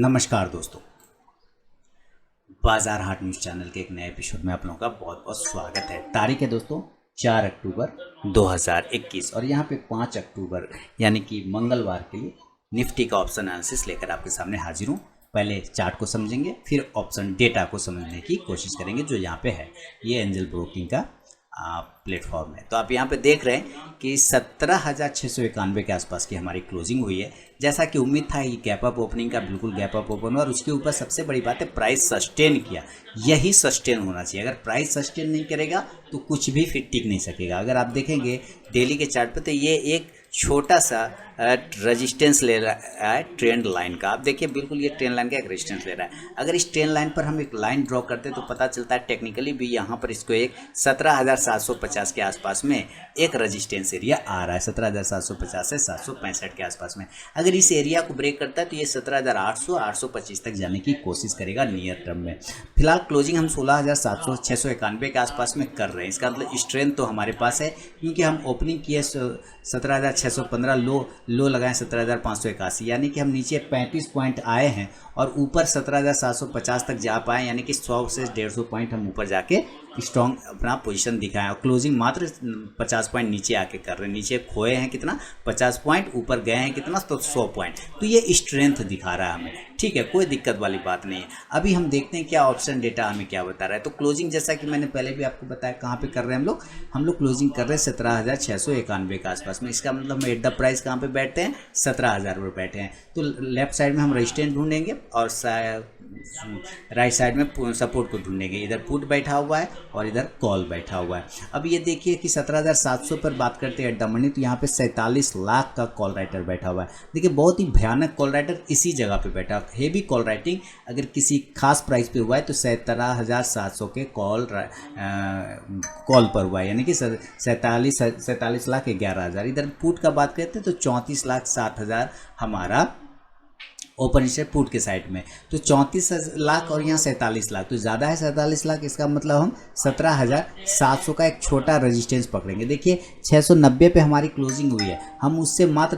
नमस्कार दोस्तों, बाजार हाट न्यूज़ चैनल के एक नए एपिसोड में आप लोगों का बहुत बहुत स्वागत है। तारीख है दोस्तों 4 अक्टूबर 2021 और यहाँ पे 5 अक्टूबर यानी कि मंगलवार के लिए निफ्टी का ऑप्शन एनालिसिस लेकर आपके सामने हाजिर हूँ। पहले चार्ट को समझेंगे, फिर ऑप्शन डेटा को समझने की कोशिश करेंगे जो यहाँ पे है। ये एंजल ब्रोकिंग का प्लेटफॉर्म है। तो आप यहाँ पे देख रहे हैं कि 17,691 के आसपास की हमारी क्लोजिंग हुई है। जैसा कि उम्मीद था ये गैप अप ओपनिंग का बिल्कुल गैप अप ओपन हुआ और उसके ऊपर सबसे बड़ी बात है प्राइस सस्टेन किया। यही सस्टेन होना चाहिए। अगर प्राइस सस्टेन नहीं करेगा तो कुछ भी फिर टिक नहीं सकेगा। अगर आप देखेंगे डेली के चार्ट पे तो ये एक छोटा सा रेजिस्टेंस ले रहा है ट्रेंड लाइन का। आप देखिए बिल्कुल ये ट्रेंड लाइन का एक रेजिस्टेंस ले रहा है। अगर इस ट्रेंड लाइन पर हम एक लाइन ड्रॉ करते हैं तो पता चलता है टेक्निकली भी यहाँ पर इसको एक 17,750 के आसपास में एक रेजिस्टेंस एरिया आ रहा है। 17,750 से 765 के आसपास में अगर इस एरिया को ब्रेक करता है तो ये 17,800 825 तक जाने की कोशिश करेगा नियर टर्म में। फिलहाल क्लोजिंग हम 16,691 के आसपास में कर रहे हैं। इसका मतलब स्ट्रेंथ तो हमारे पास है क्योंकि हम ओपनिंग किए 17,615, लो लगाएं 17,581, यानी कि हम नीचे 35 पॉइंट आए हैं और ऊपर 17,750 तक जा पाए, यानी कि 100 से 150 पॉइंट हम ऊपर जाके स्ट्रॉन्ग अपना पोजीशन दिखाएं। और क्लोजिंग मात्र 50 पॉइंट नीचे आके कर रहे हैं। नीचे खोए हैं कितना 50 पॉइंट, ऊपर गए हैं कितना तो 100 पॉइंट। तो ये स्ट्रेंथ दिखा रहा है हमें, ठीक है, कोई दिक्कत वाली बात नहीं है। अभी हम देखते हैं क्या ऑप्शन डेटा हमें क्या बता रहा है। तो क्लोजिंग जैसा कि मैंने पहले भी आपको बताया कहाँ पे कर रहे हैं हम लोग क्लोजिंग कर रहे हैं 17,691 के आसपास में। इसका मतलब हम एट द प्राइस कहाँ पे बैठते हैं 17,000 पर बैठे हैं। तो लेफ्ट साइड में हम रेजिस्टेंस ढूंढेंगे और राइट साइड में सपोर्ट को ढूंढेंगे। इधर पुट बैठा हुआ है और इधर कॉल बैठा हुआ है। अब ये देखिए कि 17,700 पर बात करते हैं एट द मनी, तो यहाँ पे 47 लाख का कॉल राइटर बैठा हुआ है। देखिए बहुत ही भयानक कॉल राइटर इसी जगह पे बैठा। हेवी कॉल राइटिंग अगर किसी खास प्राइस पे हुआ है तो 17,700 के कॉल पर हुआ है, यानी कि 47 लाख 11,000। इधर पुट का बात करते हैं तो 34 लाख 7,000 हमारा ओपन इंटरेस्ट पुट के साइड में। तो 34 लाख और यहाँ 47 लाख तो ज़्यादा है 47 लाख। इसका मतलब हम 17,700 का एक छोटा रेजिस्टेंस पकड़ेंगे। देखिए 690 पे हमारी क्लोजिंग हुई है, हम उससे मात्र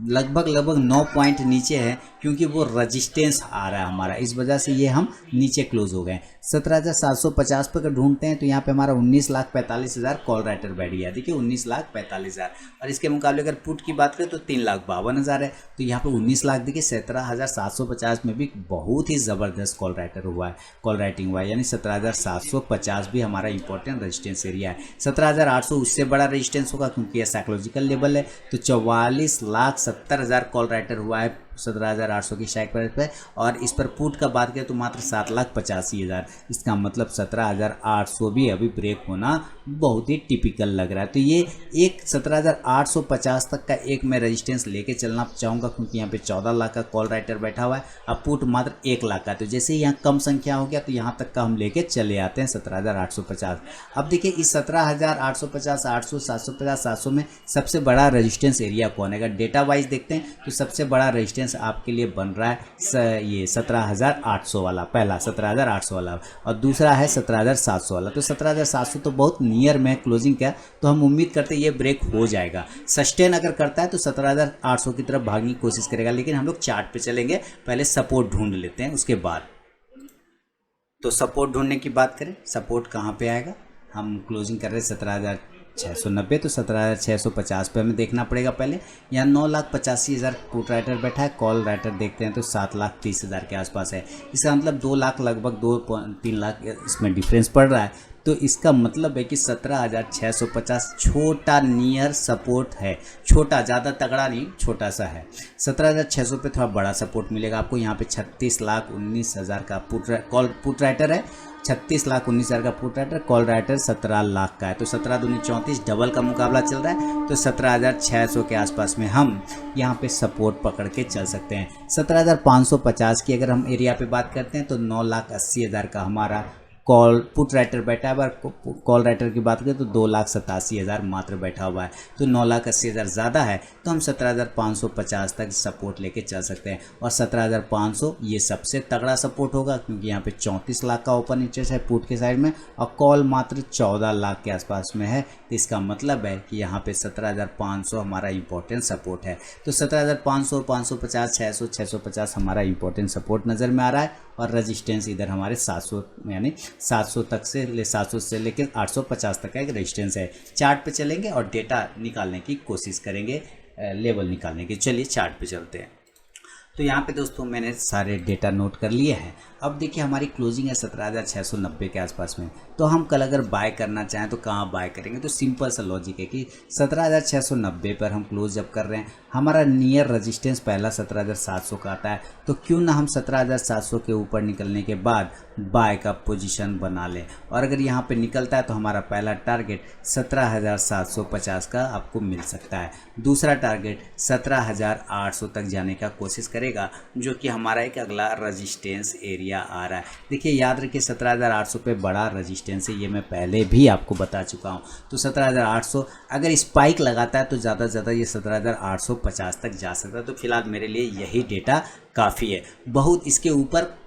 लगभग 9 पॉइंट नीचे है क्योंकि वो रेजिस्टेंस आ रहा है हमारा, इस वजह से ये हम नीचे क्लोज हो गए। 17,750 पर अगर ढूंढते हैं तो यहाँ पे हमारा 19,45,000 कॉल राइटर बैठ गया। देखिए 19,45,000 और इसके मुकाबले अगर पुट की बात करें तो 3,52,000 है। तो यहाँ पे 19 लाख देखिए 17,750 में भी बहुत ही ज़बरदस्त कॉल राइटर हुआ है, कॉल राइटिंग हुआ है, यानी 17,750 भी हमारा इंपॉर्टेंट रेजिस्टेंस एरिया है। 17,800 उससे बड़ा रेजिस्टेंस होगा क्योंकि यह साइकोलॉजिकल लेवल है। तो 44,70,000 कॉल राइटर हुआ है 17,800 की स्ट्राइक प्राइस पे। और इस पर पुट का बात करें तो मात्र 7,85,000। इसका मतलब 17,800 भी अभी ब्रेक होना बहुत ही टिपिकल लग रहा है। तो ये एक 17,850 तक का एक मैं रेजिस्टेंस लेके चलना चाहूँगा क्योंकि यहाँ पे 14 लाख का कॉल राइटर बैठा हुआ है। अब पुट मात्र 1 लाख का, तो जैसे ही यहाँ कम संख्या हो गया तो यहाँ तक का हम लेके चले आते हैं 17,850। अब देखिए इस 17,850, 800, 750, 700 में सबसे बड़ा रेजिस्टेंस एरिया कौन है। अगर डेटा वाइज देखते हैं तो सबसे बड़ा रेजिस्टेंस आपके लिए बन रहा है ये 17,800 वाला, पहला 17,800 वाला और दूसरा है 17,700 वाला। तो 17,700 तो बहुत नियर में क्लोजिंग का, तो हम उम्मीद करते हैं ये ब्रेक हो जाएगा। सस्टेन अगर करता है तो 17,800 की तरफ भागने की कोशिश करेगा, लेकिन हम लोग चार्ट पे चलेंगे, पहले सपोर्ट ढूंढ लेते हैं उसके बाद। तो सपोर्ट ढूंढने की बात करें, सपोर्ट कहाँ पे आएगा, हम क्लोजिंग कर रहे हैं 17,690, तो 17,650 पे हमें देखना पड़ेगा। पहले यहाँ 9,85,000 पुट राइटर बैठा है, कॉल राइटर देखते हैं तो 7,30,000 के आसपास है। इसका मतलब 2 लाख लगभग 2-3 लाख इसमें डिफरेंस पड़ रहा है। तो इसका मतलब है कि 17,650 छोटा नियर सपोर्ट है, छोटा, ज़्यादा तगड़ा नहीं, छोटा सा है। 17,600 पे थोड़ा बड़ा सपोर्ट मिलेगा आपको। यहाँ पे 36,19,000 का पुट राइटर है, 36,19,000 का put writer, call writer 17 lakh का है। तो 17 दूनी 34, डबल का मुकाबला चल रहा है। तो 17,600 के आसपास में हम यहाँ पे सपोर्ट पकड़ के चल सकते हैं। 17,550 की अगर हम एरिया पे बात करते हैं तो 9,80,000 का हमारा कॉल पुट राइटर बैठा है, अगर कॉल राइटर की बात करें तो 2,87,000 मात्र बैठा हुआ है, तो 9,80,000 ज़्यादा है, तो हम 17,550 तक सपोर्ट लेके चल सकते हैं। और 17,500 ये सबसे तगड़ा सपोर्ट होगा, क्योंकि यहाँ पे 34 लाख का ओपन इंटरेस्ट है पुट के साइड में और कॉल मात्र 14 लाख के आसपास में है। तो इसका मतलब है कि यहाँ पे 17,500 हमारा इंपॉर्टेंट सपोर्ट है। तो 17,500, 550, 600, 650 हमारा इंपॉर्टेंट सपोर्ट नज़र में आ रहा है। और रजिस्टेंस इधर हमारे 700 यानी 700 तक से 700 से लेकर 850 तक का एक रजिस्टेंस है। चार्ट पे चलेंगे और डेटा निकालने की कोशिश करेंगे, लेवल निकालने की। चलिए चार्ट पे चलते हैं। तो यहाँ पे दोस्तों मैंने सारे डेटा नोट कर लिए हैं। अब देखिए हमारी क्लोजिंग है 17,690 के आसपास में। तो हम कल अगर बाय करना चाहें तो कहाँ बाय करेंगे? तो सिंपल सा लॉजिक है कि 17,690 पर हम क्लोज जब कर रहे हैं, हमारा नियर रेजिस्टेंस पहला 17,700 का आता है, तो क्यों ना हम 17,700 के ऊपर निकलने के बाद बाय का पोजीशन बना लें। और अगर यहाँ पे निकलता है तो हमारा पहला टारगेट 17,750 का आपको मिल सकता है। दूसरा टारगेट 17,800 तक जाने का कोशिश करेगा, जो कि हमारा एक अगला रेजिस्टेंस एरिया आ रहा है। देखिए याद रखिए 17,800 पे बड़ा रेजिस्टेंस है, ये मैं पहले भी आपको बता चुका हूँ। तो 17,800 अगर स्पाइक लगाता है तो ज़्यादा से ज़्यादा ये 17,850 तक जा सकता है। तो फिलहाल मेरे लिए यही डेटा काफ़ी है। बहुत इसके ऊपर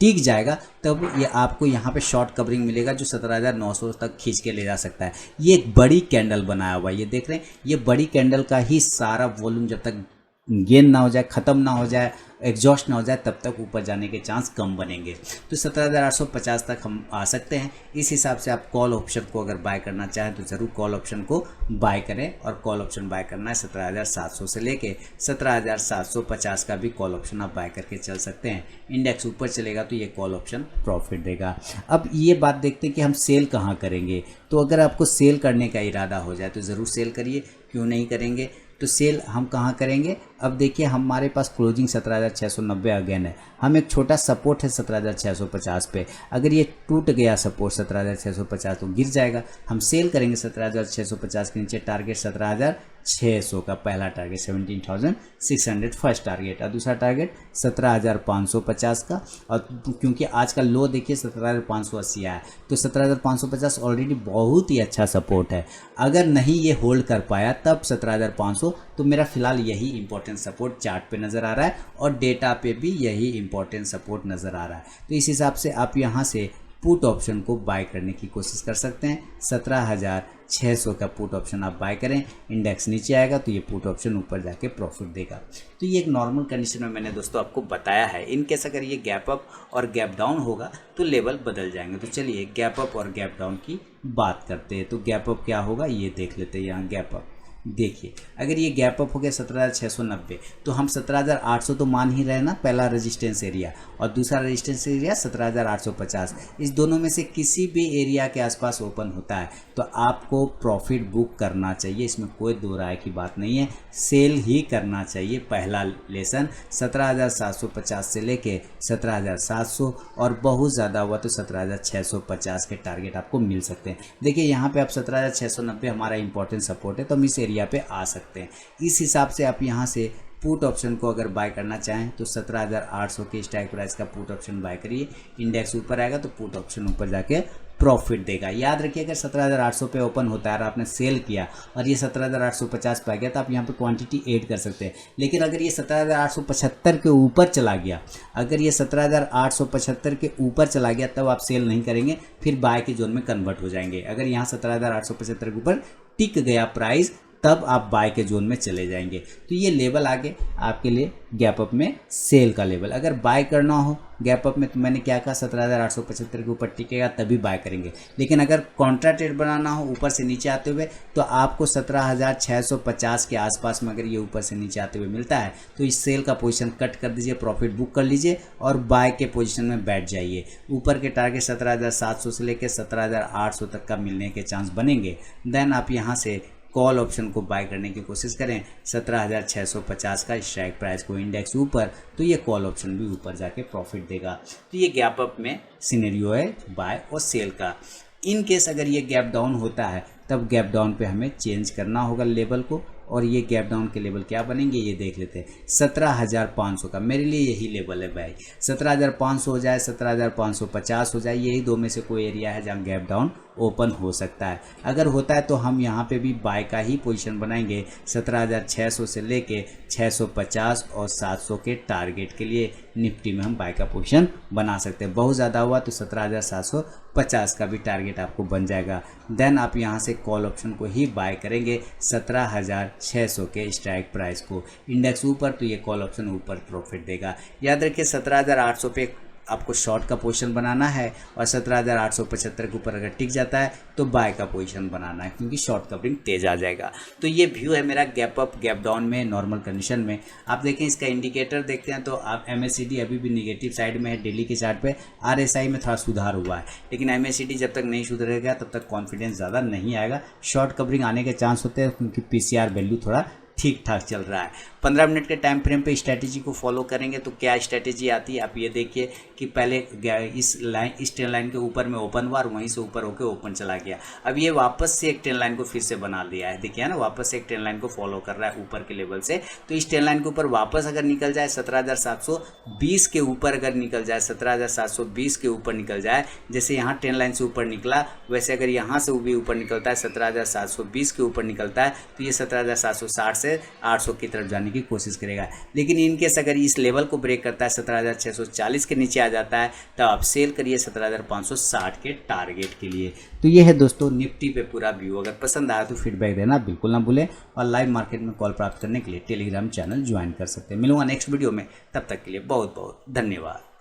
टिक जाएगा तब ये आपको यहाँ पे शॉर्ट कवरिंग मिलेगा, जो 17,900 तक खींच के ले जा सकता है। ये एक बड़ी कैंडल बनाया हुआ है, ये देख रहे हैं, ये बड़ी कैंडल का ही सारा वॉल्यूम जब तक गेन ना हो जाए, ख़त्म ना हो जाए, एग्जॉस्ट ना हो जाए, तब तक ऊपर जाने के चांस कम बनेंगे। तो 17,850 तक हम आ सकते हैं। इस हिसाब से आप कॉल ऑप्शन को अगर बाय करना चाहें तो ज़रूर कॉल ऑप्शन को बाय करें। और कॉल ऑप्शन बाय करना है 17,700 से लेके 17,750 का भी कॉल ऑप्शन आप बाय करके चल सकते हैं। इंडेक्स ऊपर चलेगा तो ये कॉल ऑप्शन प्रॉफिट देगा। अब ये बात देखते हैं कि हम सेल कहाँ करेंगे। तो अगर आपको सेल करने का इरादा हो जाए तो ज़रूर सेल करिए, क्यों नहीं करेंगे। तो सेल हम कहाँ करेंगे? अब देखिए हमारे पास क्लोजिंग 17,690 अगेन है, हम एक छोटा सपोर्ट है 17,650 पे। अगर ये टूट गया सपोर्ट 17,650 तो गिर जाएगा। हम सेल करेंगे 17,650 के नीचे। टारगेट 17,600 का पहला टारगेट, 17,600 फर्स्ट टारगेट, और दूसरा टारगेट 17,550 का। और क्योंकि आज का लो देखिए 17,580 आया, तो 17,550 ऑलरेडी बहुत ही अच्छा सपोर्ट है। अगर नहीं ये होल्ड कर पाया तब 17,500, तो मेरा फिलहाल यही इंपॉर्टेंट सपोर्ट चार्ट पे नज़र आ रहा है और डेटा पे भी यही इंपॉर्टेंट सपोर्ट नज़र आ रहा है। तो इस हिसाब से आप यहाँ से पुट ऑप्शन को बाय करने की कोशिश कर सकते हैं। 17,600 का पुट ऑप्शन आप बाय करें, इंडेक्स नीचे आएगा तो ये पुट ऑप्शन ऊपर जाके प्रॉफिट देगा। तो ये एक नॉर्मल कंडीशन में मैंने दोस्तों आपको बताया है। इनकेस अगर ये गैप अप और गैप डाउन होगा तो लेवल बदल जाएंगे। तो चलिए गैप अप और गैप डाउन की बात करते हैं। तो गैप अप क्या होगा ये देख लेते हैं। यहाँ गैप अप देखिए, अगर ये गैप अप हो गया 17,690, तो हम 17,800 तो मान ही रहे ना पहला रेजिस्टेंस एरिया, और दूसरा रेजिस्टेंस एरिया 17,850। इस दोनों में से किसी भी एरिया के आसपास ओपन होता है तो आपको प्रॉफिट बुक करना चाहिए, इसमें कोई दो राय की बात नहीं है। सेल ही करना चाहिए। पहला लेसन 17,750 से लेके 17,700, और बहुत ज़्यादा हुआ तो 17,650 के टारगेट आपको मिल सकते हैं। देखिए यहाँ पे आप 17,690 हमारा इंपॉर्टेंट सपोर्ट है, तो हम इस एरिया पे आ सकते हैं। इस हिसाब से आप यहाँ से पुट ऑप्शन को अगर बाय करना चाहें तो 17,800 के स्ट्राइक प्राइस का पुट ऑप्शन बाय करिए। इंडेक्स ऊपर आएगा तो पुट ऑप्शन ऊपर जाके प्रॉफिट देगा। याद रखिए अगर 17,800 पे ओपन होता है और आपने सेल किया और ये 17,850 पे आ गया तो आप यहाँ पे क्वांटिटी ऐड कर सकते हैं। लेकिन अगर ये 17,875 के ऊपर चला गया, अगर ये 17,875 के ऊपर चला गया तब आप सेल नहीं करेंगे, फिर बाय के जोन में कन्वर्ट हो जाएंगे। अगर यहाँ 17,875 के ऊपर टिक गया प्राइस तब आप बाय के जोन में चले जाएंगे। तो ये लेवल आगे आपके लिए गैप अप में सेल का लेवल। अगर बाय करना हो गैप अप में तो मैंने क्या कहा 17,875 के ऊपर टिकेगा तभी बाय करेंगे। लेकिन अगर कॉन्ट्रा ट्रेड बनाना हो ऊपर से नीचे आते हुए तो आपको 17,650 के आसपास में अगर ये ऊपर से नीचे आते हुए मिलता है तो इस सेल का पोजीशन कट कर दीजिए, प्रॉफिट बुक कर लीजिए और बाय के पोजीशन में बैठ जाइए। ऊपर के टारगेट 17,700 से लेकर 17,800 तक का मिलने के चांस बनेंगे। देन आप यहाँ से कॉल ऑप्शन को बाय करने की कोशिश करें 17,650 का स्ट्राइक प्राइस को, इंडेक्स ऊपर तो ये कॉल ऑप्शन भी ऊपर जाके प्रॉफिट देगा। तो ये गैप अप में सिनेरियो है बाय और सेल का। इन केस अगर ये गैप डाउन होता है तब गैप डाउन पे हमें चेंज करना होगा लेवल को, और ये गैप डाउन के लेवल क्या बनेंगे ये देख लेते हैं। 17,500 का मेरे लिए यही लेवल है भाई, 17,500 हो जाए, 17,550 हो जाए, यही दो में से कोई एरिया है जहाँ गैप डाउन ओपन हो सकता है। अगर होता है तो हम यहाँ पे भी बाय का ही पोजीशन बनाएंगे 17,600 से लेके 650 और 700 के टारगेट के लिए निफ्टी में हम बाय का पोजीशन बना सकते हैं। बहुत ज़्यादा हुआ तो 17,750 का भी टारगेट आपको बन जाएगा। देन आप यहाँ से कॉल ऑप्शन को ही बाय करेंगे 17,600 के स्ट्राइक प्राइस को। इंडेक्स ऊपर तो ये कॉल ऑप्शन ऊपर प्रॉफिट देगा। याद रखिए 17,800 पे आपको शॉर्ट का पोजीशन बनाना है और 17,875 के ऊपर अगर टिक जाता है तो बाय का पोजीशन बनाना है, क्योंकि शॉर्ट कवरिंग तेज आ जाएगा। तो ये व्यू है मेरा गैप अप गैप डाउन में नॉर्मल कंडीशन में। आप देखें इसका इंडिकेटर देखते हैं तो आप MACD अभी भी निगेटिव साइड में है डेली के चार्ट पे। RSI में थोड़ा सुधार हुआ है, लेकिन MACD जब तक नहीं सुधरेगा तब तक कॉन्फिडेंस ज़्यादा नहीं आएगा। शॉर्ट कवरिंग आने के चांस होते हैं क्योंकि PCR वैल्यू थोड़ा ठीक ठाक चल रहा है। 15 मिनट के टाइम फ्रेम पे स्ट्रैटेजी को फॉलो करेंगे तो क्या स्ट्रैटेजी आती है आप ये देखिए कि पहले इस ट्रेन लाइन के ऊपर में ओपन हुआ और वहीं से ऊपर होकर ओपन चला गया। अब ये वापस से एक ट्रेन लाइन को फिर से बना लिया है, देखिए ना, वापस से एक ट्रेन लाइन को फॉलो कर रहा है ऊपर के लेवल से। तो इस ट्रेन लाइन के ऊपर वापस अगर निकल जाए 17,720 के ऊपर अगर निकल जाए, 17,720 के ऊपर निकल जाए, जैसे यहाँ ट्रेन लाइन से ऊपर निकला वैसे अगर यहाँ से भी ऊपर निकलता है 17,720 के ऊपर निकलता है तो ये 17,760 से 800 की तरफ जाने की कोशिश करेगा। लेकिन इनकेस अगर इस लेवल को ब्रेक करता है 17,640 के नीचे आ जाता है तो आप सेल करिए 17,560 के टारगेट के लिए। तो ये है दोस्तों निफ्टी पे पूरा व्यू। अगर पसंद आया तो फीडबैक देना बिल्कुल ना भूलें और लाइव मार्केट में कॉल प्राप्त करने के लिए टेलीग्राम चैनल ज्वाइन कर सकते हैं। मिलूंगा नेक्स्ट वीडियो में, तब तक के लिए बहुत बहुत धन्यवाद।